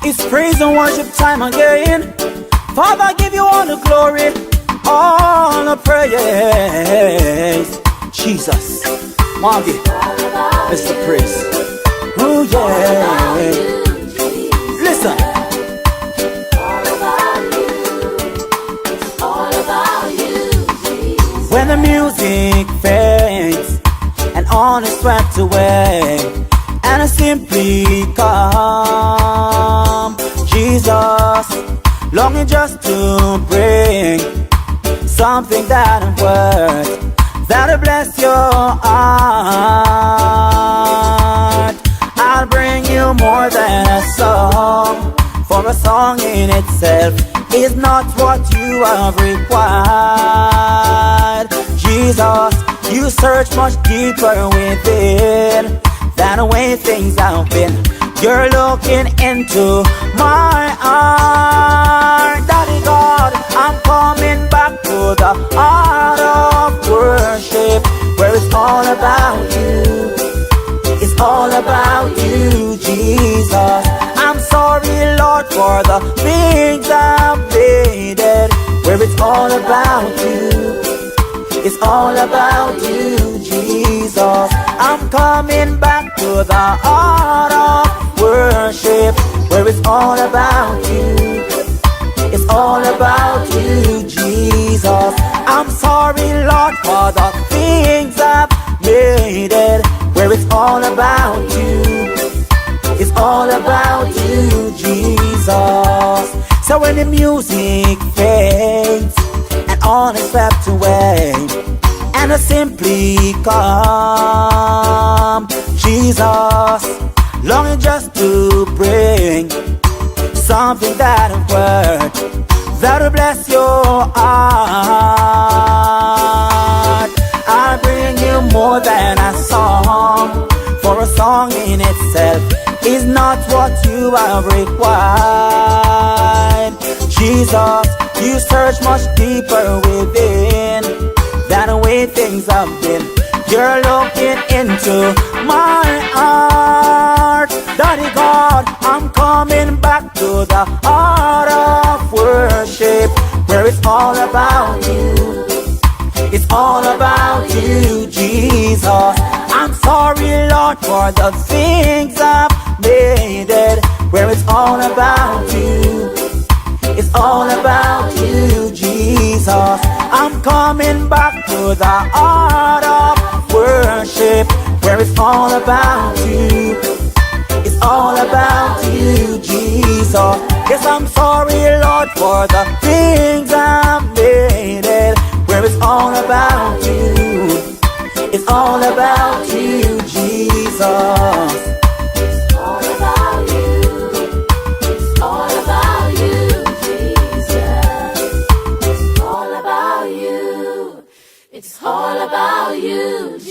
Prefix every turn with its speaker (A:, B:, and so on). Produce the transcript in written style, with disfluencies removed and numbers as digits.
A: It's praise and worship time again. Father, I give you all the glory, all the praise. Jesus, Margie, it's the praise. Oh yeah. Listen. When the music fades and all is swept away, and I simply come, Jesus, longing just to bring something that I'm worth, that'll bless your heart. I'll bring you more than a song, for a song in itself is not what you have required. Jesus, you search much deeper within than the way things have been. You're looking into my heart. Daddy God, I'm coming back to the heart of worship, where it's all about you. It's all about you, Jesus. I'm sorry, Lord, for the things I've made, where it's all about you. It's all about you, Jesus. I'm coming back to the heart of worship, where it's all about you. It's all about you, Jesus. I'm sorry, Lord, for the things I've made, where it's all about you. It's all about you, Jesus. So when the music fades and all is swept away, and I simply come, Jesus, longing just to bring something that I'm worth, that'll bless your heart. I'll bring you more than a song, for a song in itself is not what you have required. Jesus, you search much deeper within than the way things have been. You're looking into my heart. Daddy God, I'm coming back to the heart of worship, where it's all about you. It's all about you, Jesus. I'm sorry, Lord, for the things I've made, where it's all about you. It's all about you, Jesus. I'm coming back to the heart of worship, where it's all about you. It's all about you, Jesus. Yes, I'm sorry, Lord, for the things I've made, where it's all about you. It's all about you, Jesus.
B: It's all about you. It's all about you, Jesus. It's all about you. It's all about you, Jesus.